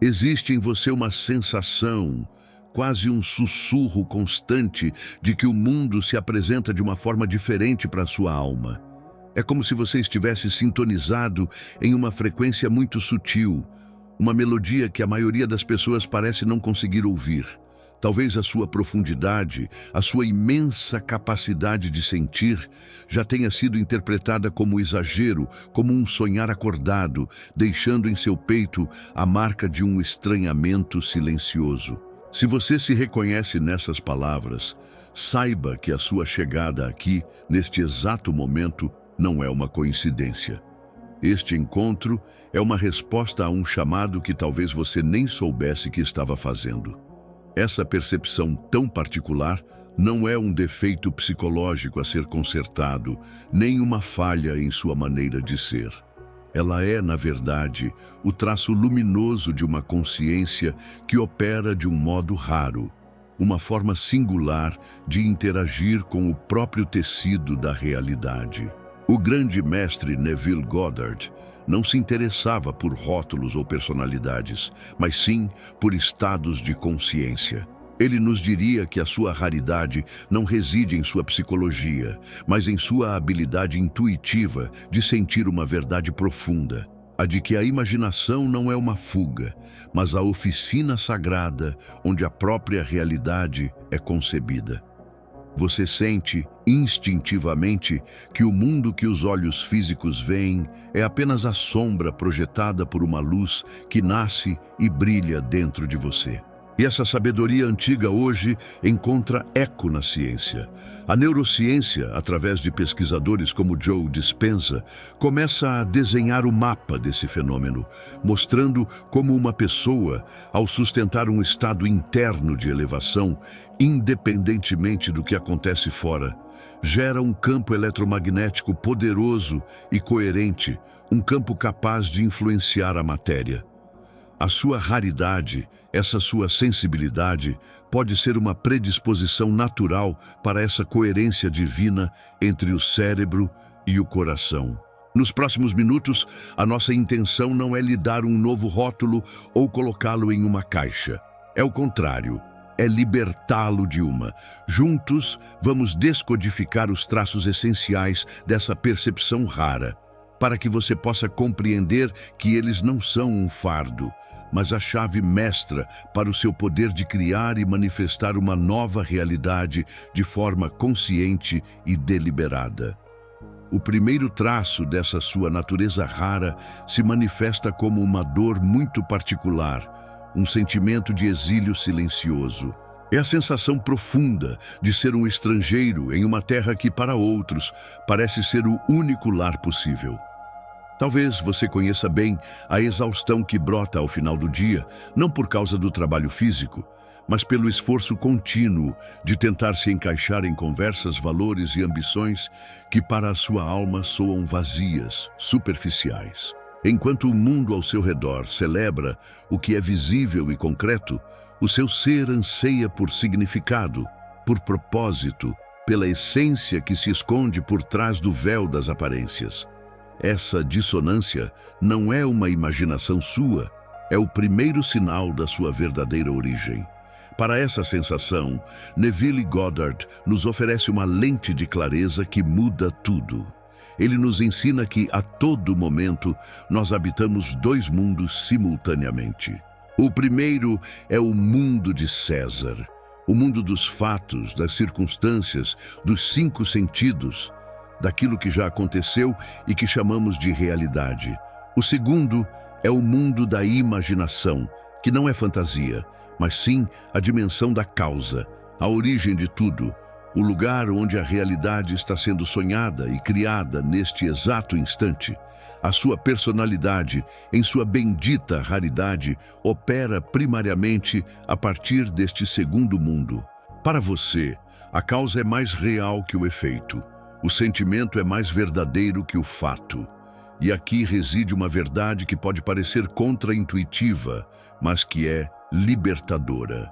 Existe em você uma sensação, quase um sussurro constante de que o mundo se apresenta de uma forma diferente para a sua alma. É como se você estivesse sintonizado em uma frequência muito sutil, uma melodia que a maioria das pessoas parece não conseguir ouvir. Talvez a sua profundidade, a sua imensa capacidade de sentir, já tenha sido interpretada como exagero, como um sonhar acordado, deixando em seu peito a marca de um estranhamento silencioso. Se você se reconhece nessas palavras, saiba que a sua chegada aqui, neste exato momento, não é uma coincidência. Este encontro é uma resposta a um chamado que talvez você nem soubesse que estava fazendo. Essa percepção tão particular não é um defeito psicológico a ser consertado, nem uma falha em sua maneira de ser. Ela é, na verdade, o traço luminoso de uma consciência que opera de um modo raro, uma forma singular de interagir com o próprio tecido da realidade. O grande mestre Neville Goddard não se interessava por rótulos ou personalidades, mas sim por estados de consciência. Ele nos diria que a sua raridade não reside em sua psicologia, mas em sua habilidade intuitiva de sentir uma verdade profunda, a de que a imaginação não é uma fuga, mas a oficina sagrada onde a própria realidade é concebida. Você sente, instintivamente, que o mundo que os olhos físicos veem é apenas a sombra projetada por uma luz que nasce e brilha dentro de você. E essa sabedoria antiga hoje encontra eco na ciência. A neurociência, através de pesquisadores como Joe Dispenza, começa a desenhar o mapa desse fenômeno, mostrando como uma pessoa, ao sustentar um estado interno de elevação, independentemente do que acontece fora, gera um campo eletromagnético poderoso e coerente, um campo capaz de influenciar a matéria. A sua raridade, essa sua sensibilidade, pode ser uma predisposição natural para essa coerência divina entre o cérebro e o coração. Nos próximos minutos, a nossa intenção não é lhe dar um novo rótulo ou colocá-lo em uma caixa. É o contrário, é libertá-lo de uma. Juntos, vamos descodificar os traços essenciais dessa percepção rara, para que você possa compreender que eles não são um fardo, mas a chave mestra para o seu poder de criar e manifestar uma nova realidade de forma consciente e deliberada. O primeiro traço dessa sua natureza rara se manifesta como uma dor muito particular, um sentimento de exílio silencioso. É a sensação profunda de ser um estrangeiro em uma terra que, para outros, parece ser o único lar possível. Talvez você conheça bem a exaustão que brota ao final do dia, não por causa do trabalho físico, mas pelo esforço contínuo de tentar se encaixar em conversas, valores e ambições que para a sua alma soam vazias, superficiais. Enquanto o mundo ao seu redor celebra o que é visível e concreto, o seu ser anseia por significado, por propósito, pela essência que se esconde por trás do véu das aparências. Essa dissonância não é uma imaginação sua, é o primeiro sinal da sua verdadeira origem. Para essa sensação, Neville Goddard nos oferece uma lente de clareza que muda tudo. Ele nos ensina que, a todo momento, nós habitamos dois mundos simultaneamente. O primeiro é o mundo de César, o mundo dos fatos, das circunstâncias, dos 5 sentidos, daquilo que já aconteceu e que chamamos de realidade. O segundo é o mundo da imaginação, que não é fantasia, mas sim a dimensão da causa, a origem de tudo, o lugar onde a realidade está sendo sonhada e criada neste exato instante. A sua personalidade, em sua bendita raridade, opera primariamente a partir deste segundo mundo. Para você, a causa é mais real que o efeito. O sentimento é mais verdadeiro que o fato. E aqui reside uma verdade que pode parecer contraintuitiva, mas que é libertadora.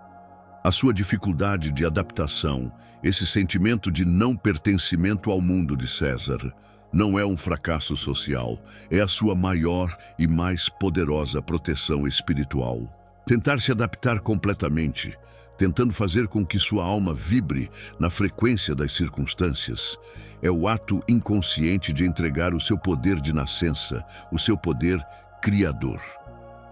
A sua dificuldade de adaptação, esse sentimento de não pertencimento ao mundo de César, não é um fracasso social, é a sua maior e mais poderosa proteção espiritual. Tentar se adaptar completamente, tentando fazer com que sua alma vibre na frequência das circunstâncias, é o ato inconsciente de entregar o seu poder de nascença, o seu poder criador.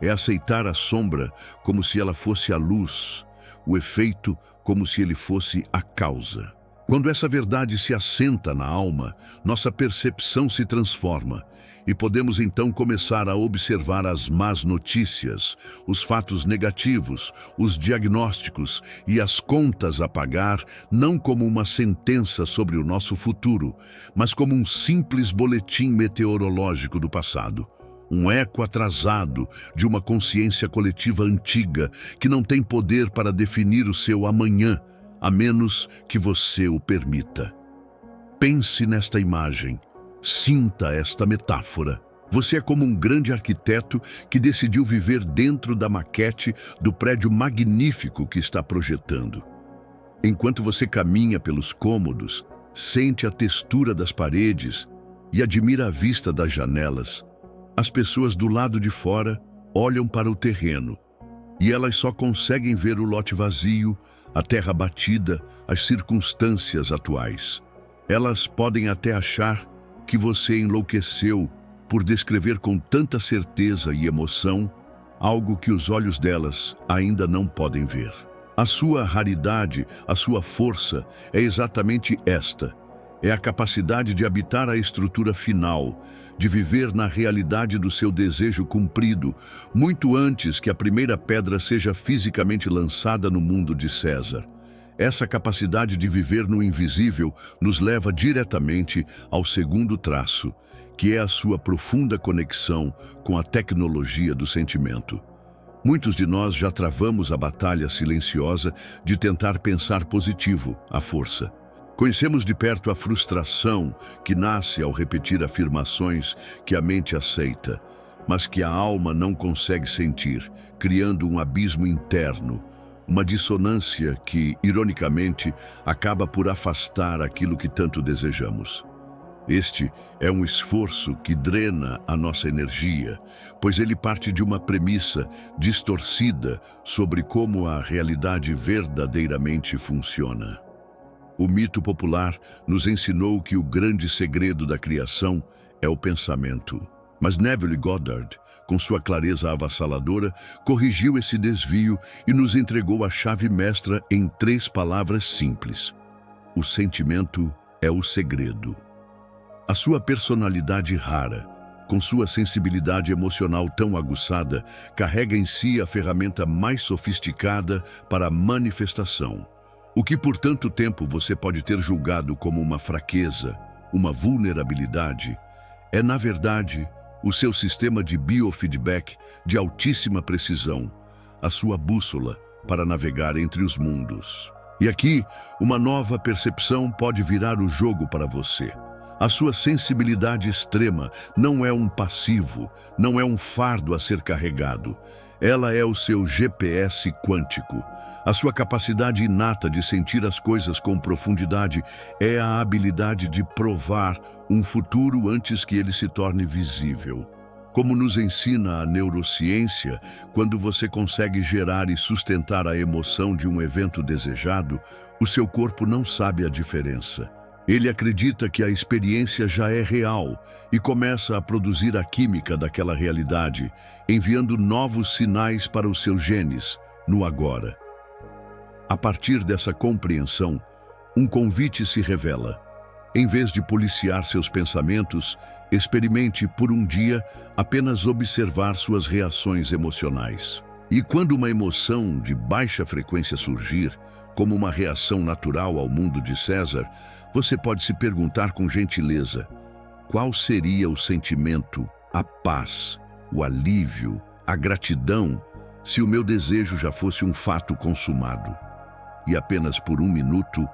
É aceitar a sombra como se ela fosse a luz, o efeito como se ele fosse a causa. Quando essa verdade se assenta na alma, nossa percepção se transforma e podemos então começar a observar as más notícias, os fatos negativos, os diagnósticos e as contas a pagar não como uma sentença sobre o nosso futuro, mas como um simples boletim meteorológico do passado. Um eco atrasado de uma consciência coletiva antiga que não tem poder para definir o seu amanhã, a menos que você o permita. Pense nesta imagem, sinta esta metáfora. Você é como um grande arquiteto que decidiu viver dentro da maquete do prédio magnífico que está projetando. Enquanto você caminha pelos cômodos, sente a textura das paredes e admira a vista das janelas, as pessoas do lado de fora olham para o terreno e elas só conseguem ver o lote vazio, a terra batida, as circunstâncias atuais. Elas podem até achar que você enlouqueceu por descrever com tanta certeza e emoção algo que os olhos delas ainda não podem ver. A sua raridade, a sua força é exatamente esta. É a capacidade de habitar a estrutura final, de viver na realidade do seu desejo cumprido, muito antes que a primeira pedra seja fisicamente lançada no mundo de César. Essa capacidade de viver no invisível nos leva diretamente ao segundo traço, que é a sua profunda conexão com a tecnologia do sentimento. Muitos de nós já travamos a batalha silenciosa de tentar pensar positivo, à força. Conhecemos de perto a frustração que nasce ao repetir afirmações que a mente aceita, mas que a alma não consegue sentir, criando um abismo interno, uma dissonância que, ironicamente, acaba por afastar aquilo que tanto desejamos. Este é um esforço que drena a nossa energia, pois ele parte de uma premissa distorcida sobre como a realidade verdadeiramente funciona. O mito popular nos ensinou que o grande segredo da criação é o pensamento. Mas Neville Goddard, com sua clareza avassaladora, corrigiu esse desvio e nos entregou a chave mestra em 3 palavras simples. O sentimento é o segredo. A sua personalidade rara, com sua sensibilidade emocional tão aguçada, carrega em si a ferramenta mais sofisticada para a manifestação. O que por tanto tempo você pode ter julgado como uma fraqueza, uma vulnerabilidade, é, na verdade, o seu sistema de biofeedback de altíssima precisão, a sua bússola para navegar entre os mundos. E aqui, uma nova percepção pode virar o jogo para você. A sua sensibilidade extrema não é um passivo, não é um fardo a ser carregado. Ela é o seu GPS quântico. A sua capacidade inata de sentir as coisas com profundidade é a habilidade de provar um futuro antes que ele se torne visível. Como nos ensina a neurociência, quando você consegue gerar e sustentar a emoção de um evento desejado, o seu corpo não sabe a diferença. Ele acredita que a experiência já é real e começa a produzir a química daquela realidade, enviando novos sinais para os seus genes, no agora. A partir dessa compreensão, um convite se revela. Em vez de policiar seus pensamentos, experimente por um dia apenas observar suas reações emocionais. E quando uma emoção de baixa frequência surgir, como uma reação natural ao mundo de César, você pode se perguntar com gentileza: qual seria o sentimento, a paz, o alívio, a gratidão, se o meu desejo já fosse um fato consumado? E apenas por um minuto,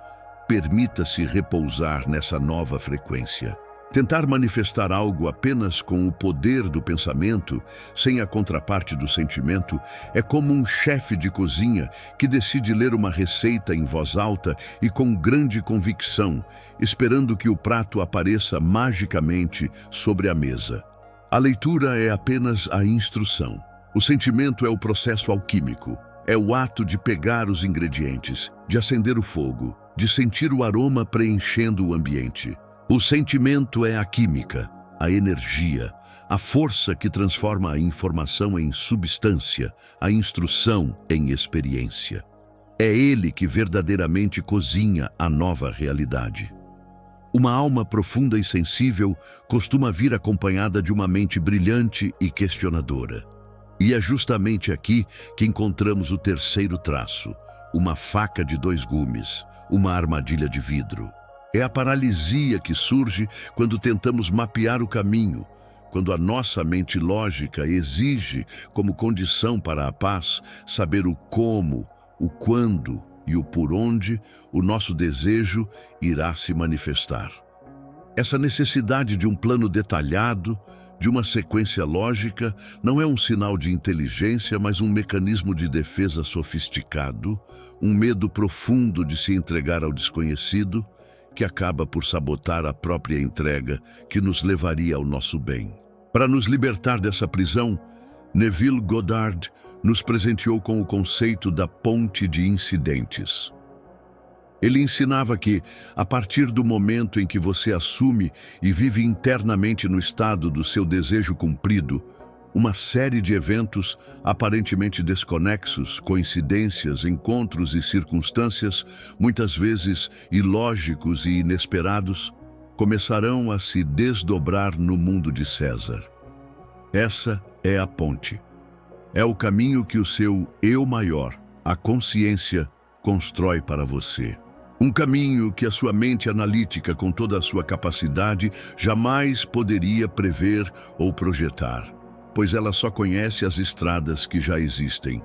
permita-se repousar nessa nova frequência. Tentar manifestar algo apenas com o poder do pensamento, sem a contraparte do sentimento, é como um chefe de cozinha que decide ler uma receita em voz alta e com grande convicção, esperando que o prato apareça magicamente sobre a mesa. A leitura é apenas a instrução. O sentimento é o processo alquímico. É o ato de pegar os ingredientes, de acender o fogo, de sentir o aroma preenchendo o ambiente. O sentimento é a química, a energia, a força que transforma a informação em substância, a instrução em experiência. É ele que verdadeiramente cozinha a nova realidade. Uma alma profunda e sensível costuma vir acompanhada de uma mente brilhante e questionadora. E é justamente aqui que encontramos o terceiro traço, uma faca de dois gumes, uma armadilha de vidro. É a paralisia que surge quando tentamos mapear o caminho, quando a nossa mente lógica exige, como condição para a paz, saber o como, o quando e o por onde o nosso desejo irá se manifestar. Essa necessidade de um plano detalhado, de uma sequência lógica, não é um sinal de inteligência, mas um mecanismo de defesa sofisticado, um medo profundo de se entregar ao desconhecido, que acaba por sabotar a própria entrega que nos levaria ao nosso bem. Para nos libertar dessa prisão, Neville Goddard nos presenteou com o conceito da ponte de incidentes. Ele ensinava que, a partir do momento em que você assume e vive internamente no estado do seu desejo cumprido, uma série de eventos aparentemente desconexos, coincidências, encontros e circunstâncias, muitas vezes ilógicos e inesperados, começarão a se desdobrar no mundo de César. Essa é a ponte. É o caminho que o seu eu maior, a consciência, constrói para você. Um caminho que a sua mente analítica, com toda a sua capacidade, jamais poderia prever ou projetar, pois ela só conhece as estradas que já existem.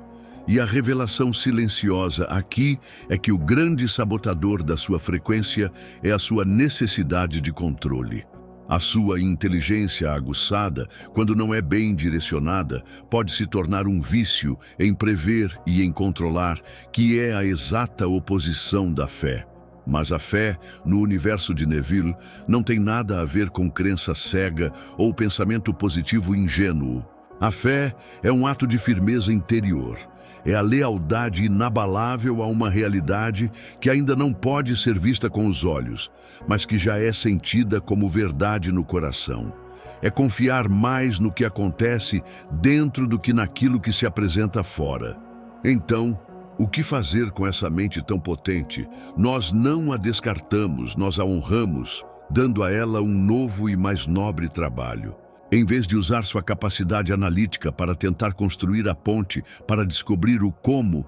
E a revelação silenciosa aqui é que o grande sabotador da sua frequência é a sua necessidade de controle. A sua inteligência aguçada, quando não é bem direcionada, pode se tornar um vício em prever e em controlar, que é a exata oposição da fé. Mas a fé, no universo de Neville, não tem nada a ver com crença cega ou pensamento positivo ingênuo. A fé é um ato de firmeza interior. É a lealdade inabalável a uma realidade que ainda não pode ser vista com os olhos, mas que já é sentida como verdade no coração. É confiar mais no que acontece dentro do que naquilo que se apresenta fora. Então, o que fazer com essa mente tão potente? Nós não a descartamos, nós a honramos, dando a ela um novo e mais nobre trabalho. Em vez de usar sua capacidade analítica para tentar construir a ponte, para descobrir o como,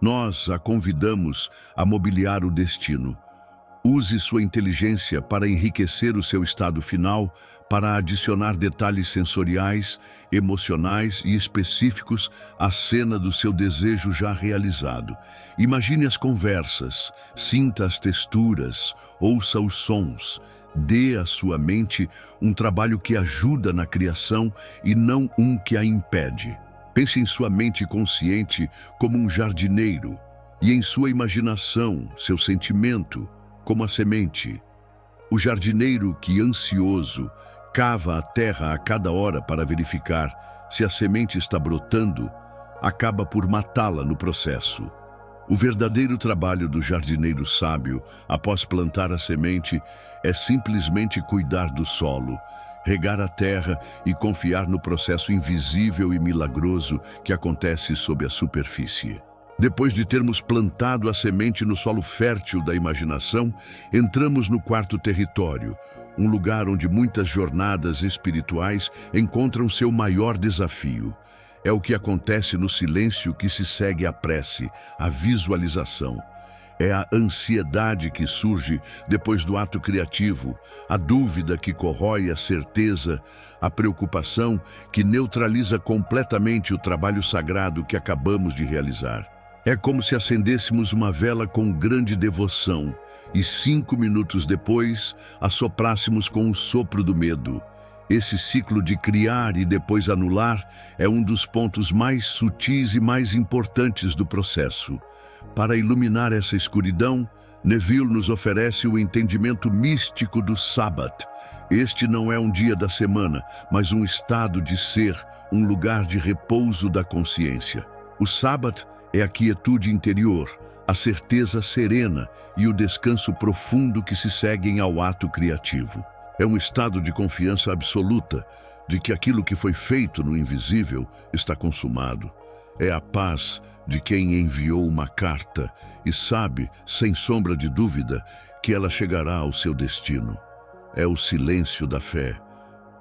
nós a convidamos a mobiliar o destino. Use sua inteligência para enriquecer o seu estado final, para adicionar detalhes sensoriais, emocionais e específicos à cena do seu desejo já realizado. Imagine as conversas, sinta as texturas, ouça os sons. Dê à sua mente um trabalho que ajuda na criação e não um que a impede. Pense em sua mente consciente como um jardineiro e em sua imaginação, seu sentimento, como a semente. O jardineiro que, ansioso, cava a terra a cada hora para verificar se a semente está brotando, acaba por matá-la no processo. O verdadeiro trabalho do jardineiro sábio, após plantar a semente, é simplesmente cuidar do solo, regar a terra e confiar no processo invisível e milagroso que acontece sob a superfície. Depois de termos plantado a semente no solo fértil da imaginação, entramos no quarto território, um lugar onde muitas jornadas espirituais encontram seu maior desafio. É o que acontece no silêncio que se segue à prece, à visualização. É a ansiedade que surge depois do ato criativo, a dúvida que corrói a certeza, a preocupação que neutraliza completamente o trabalho sagrado que acabamos de realizar. É como se acendêssemos uma vela com grande devoção e 5 minutos depois assoprássemos com o sopro do medo. Esse ciclo de criar e depois anular é um dos pontos mais sutis e mais importantes do processo. Para iluminar essa escuridão, Neville nos oferece o entendimento místico do Sabbat. Este não é um dia da semana, mas um estado de ser, um lugar de repouso da consciência. O Sabbath é a quietude interior, a certeza serena e o descanso profundo que se seguem ao ato criativo. É um estado de confiança absoluta de que aquilo que foi feito no invisível está consumado. É a paz de quem enviou uma carta e sabe, sem sombra de dúvida, que ela chegará ao seu destino. É o silêncio da fé,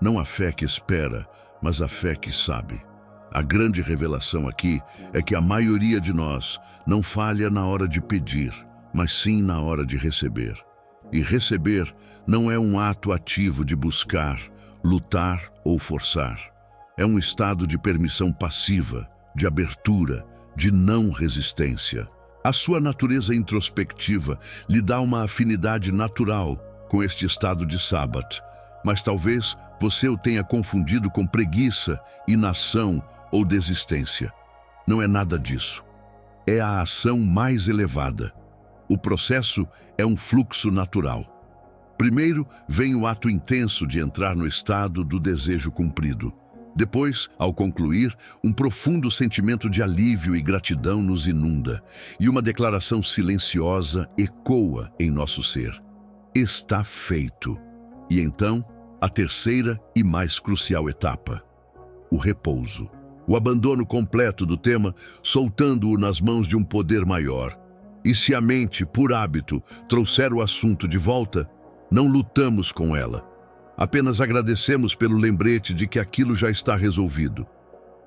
não a fé que espera, mas a fé que sabe. A grande revelação aqui é que a maioria de nós não falha na hora de pedir, mas sim na hora de receber. E receber não é um ato ativo de buscar, lutar ou forçar. É um estado de permissão passiva, de abertura, de não resistência. A sua natureza introspectiva lhe dá uma afinidade natural com este estado de Sabbath, mas talvez você o tenha confundido com preguiça, inação ou desistência. Não é nada disso. É a ação mais elevada. O processo é um fluxo natural. Primeiro vem o ato intenso de entrar no estado do desejo cumprido. Depois, ao concluir, um profundo sentimento de alívio e gratidão nos inunda, e uma declaração silenciosa ecoa em nosso ser. Está feito. E então, a terceira e mais crucial etapa: o repouso. O abandono completo do tema, soltando-o nas mãos de um poder maior. E se a mente, por hábito, trouxer o assunto de volta, não lutamos com ela. Apenas agradecemos pelo lembrete de que aquilo já está resolvido.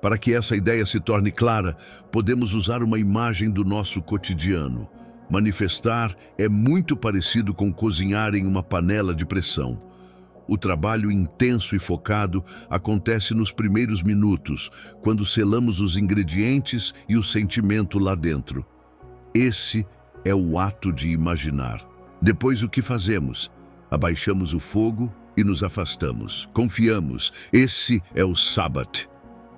Para que essa ideia se torne clara, podemos usar uma imagem do nosso cotidiano. Manifestar é muito parecido com cozinhar em uma panela de pressão. O trabalho intenso e focado acontece nos primeiros minutos, quando selamos os ingredientes e o sentimento lá dentro. Esse é o ato de imaginar. Depois, o que fazemos? Abaixamos o fogo e nos afastamos. Confiamos. Esse é o Sabbath.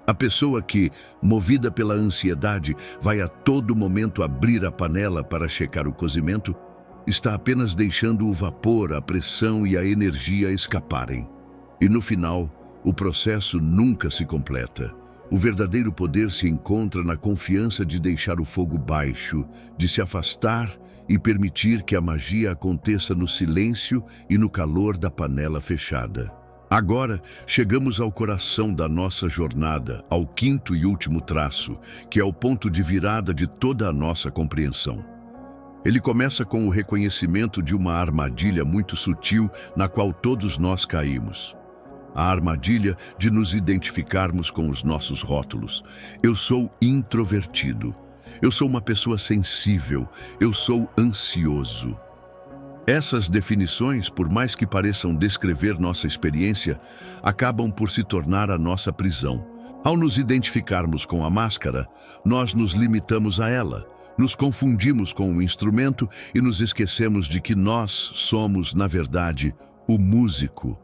A pessoa que, movida pela ansiedade, vai a todo momento abrir a panela para checar o cozimento, está apenas deixando o vapor, a pressão e a energia escaparem. E no final, o processo nunca se completa. O verdadeiro poder se encontra na confiança de deixar o fogo baixo, de se afastar e permitir que a magia aconteça no silêncio e no calor da panela fechada. Agora, chegamos ao coração da nossa jornada, ao quinto e último traço, que é o ponto de virada de toda a nossa compreensão. Ele começa com o reconhecimento de uma armadilha muito sutil na qual todos nós caímos. A armadilha de nos identificarmos com os nossos rótulos. Eu sou introvertido. Eu sou uma pessoa sensível. Eu sou ansioso. Essas definições, por mais que pareçam descrever nossa experiência, acabam por se tornar a nossa prisão. Ao nos identificarmos com a máscara, nós nos limitamos a ela. Nos confundimos com o instrumento e nos esquecemos de que nós somos, na verdade, o músico.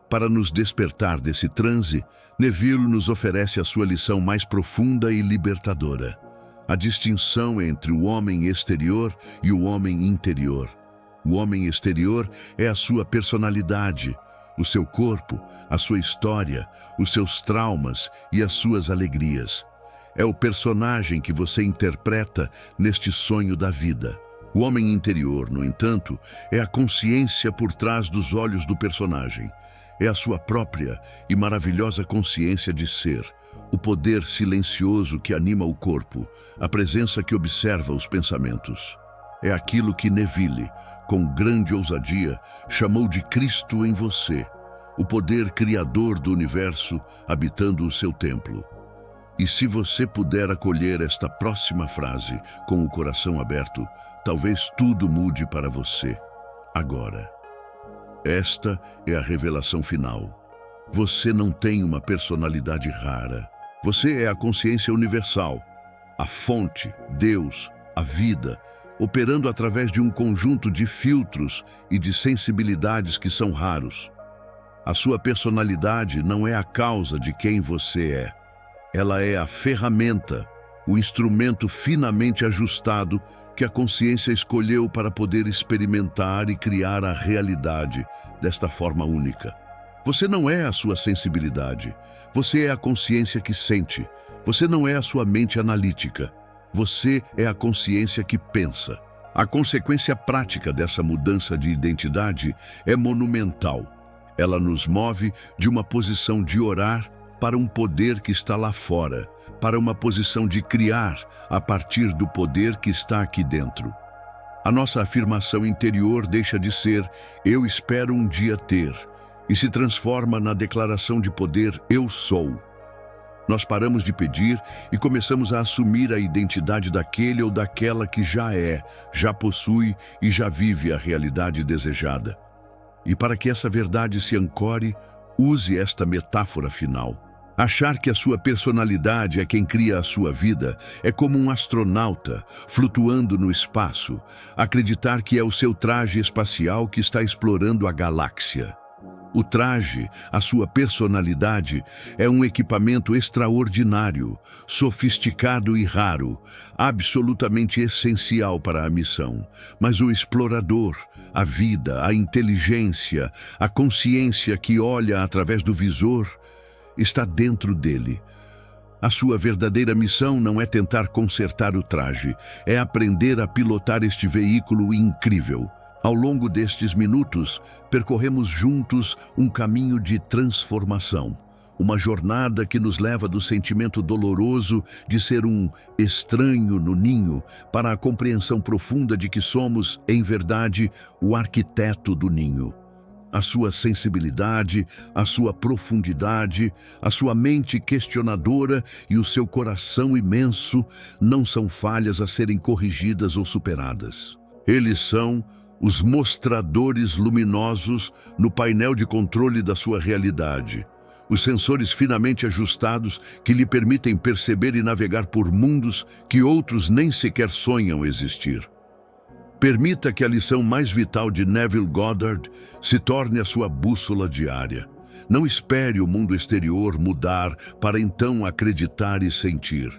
Para nos despertar desse transe, Neville nos oferece a sua lição mais profunda e libertadora: a distinção entre o homem exterior e o homem interior. O homem exterior é a sua personalidade, o seu corpo, a sua história, os seus traumas e as suas alegrias. É o personagem que você interpreta neste sonho da vida. O homem interior, no entanto, é a consciência por trás dos olhos do personagem. É a sua própria e maravilhosa consciência de ser, o poder silencioso que anima o corpo, a presença que observa os pensamentos. É aquilo que Neville, com grande ousadia, chamou de Cristo em você, o poder criador do universo habitando o seu templo. E se você puder acolher esta próxima frase com o coração aberto, talvez tudo mude para você, agora. Esta é a revelação final. Você não tem uma personalidade rara. Você é a consciência universal, a fonte, Deus, a vida, operando através de um conjunto de filtros e de sensibilidades que são raros. A sua personalidade não é a causa de quem você é. Ela é a ferramenta, o instrumento finamente ajustado que a consciência escolheu para poder experimentar e criar a realidade desta forma única. Você não é a sua sensibilidade. Você é a consciência que sente. Você não é a sua mente analítica. Você é a consciência que pensa. A consequência prática dessa mudança de identidade é monumental. Ela nos move de uma posição de orar para um poder que está lá fora, para uma posição de criar a partir do poder que está aqui dentro. A nossa afirmação interior deixa de ser "eu espero um dia ter" e se transforma na declaração de poder "eu sou". Nós paramos de pedir e começamos a assumir a identidade daquele ou daquela que já é, já possui e já vive a realidade desejada. E para que essa verdade se ancore, use esta metáfora final. Achar que a sua personalidade é quem cria a sua vida é como um astronauta flutuando no espaço, acreditar que é o seu traje espacial que está explorando a galáxia. O traje, a sua personalidade, é um equipamento extraordinário, sofisticado e raro, absolutamente essencial para a missão. Mas o explorador, a vida, a inteligência, a consciência que olha através do visor, está dentro dele. A sua verdadeira missão não é tentar consertar o traje, é aprender a pilotar este veículo incrível. Ao longo destes minutos, percorremos juntos um caminho de transformação. Uma jornada que nos leva do sentimento doloroso de ser um estranho no ninho para a compreensão profunda de que somos, em verdade, o arquiteto do ninho. A sua sensibilidade, a sua profundidade, a sua mente questionadora e o seu coração imenso não são falhas a serem corrigidas ou superadas. Eles são os mostradores luminosos no painel de controle da sua realidade. Os sensores finamente ajustados que lhe permitem perceber e navegar por mundos que outros nem sequer sonham existir. Permita que a lição mais vital de Neville Goddard se torne a sua bússola diária. Não espere o mundo exterior mudar para então acreditar e sentir.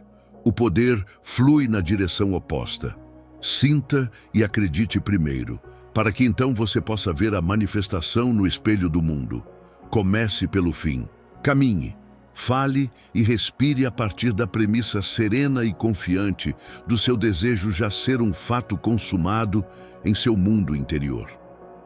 O poder flui na direção oposta. Sinta e acredite primeiro, para que então você possa ver a manifestação no espelho do mundo. Comece pelo fim. Caminhe, fale e respire a partir da premissa serena e confiante do seu desejo já ser um fato consumado em seu mundo interior.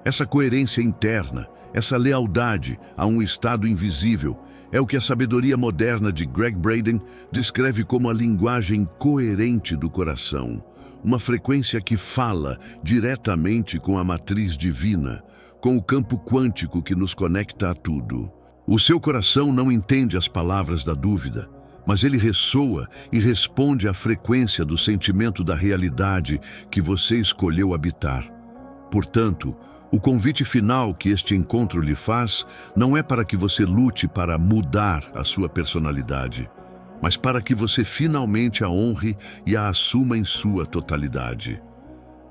Essa coerência interna, essa lealdade a um estado invisível, é o que a sabedoria moderna de Gregg Braden descreve como a linguagem coerente do coração. Uma frequência que fala diretamente com a matriz divina, com o campo quântico que nos conecta a tudo. O seu coração não entende as palavras da dúvida, mas ele ressoa e responde à frequência do sentimento da realidade que você escolheu habitar. Portanto, o convite final que este encontro lhe faz não é para que você lute para mudar a sua personalidade, mas para que você finalmente a honre e a assuma em sua totalidade.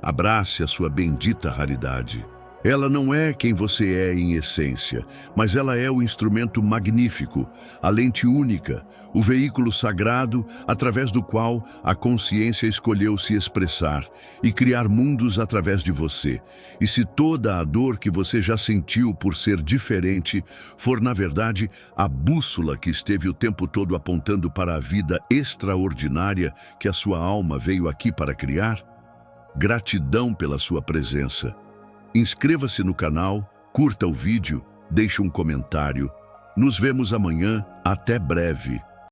Abrace a sua bendita raridade. Ela não é quem você é em essência, mas ela é o instrumento magnífico, a lente única, o veículo sagrado através do qual a consciência escolheu se expressar e criar mundos através de você. E se toda a dor que você já sentiu por ser diferente for, na verdade, a bússola que esteve o tempo todo apontando para a vida extraordinária que a sua alma veio aqui para criar, gratidão pela sua presença. Inscreva-se no canal, curta o vídeo, deixe um comentário. Nos vemos amanhã. Até breve.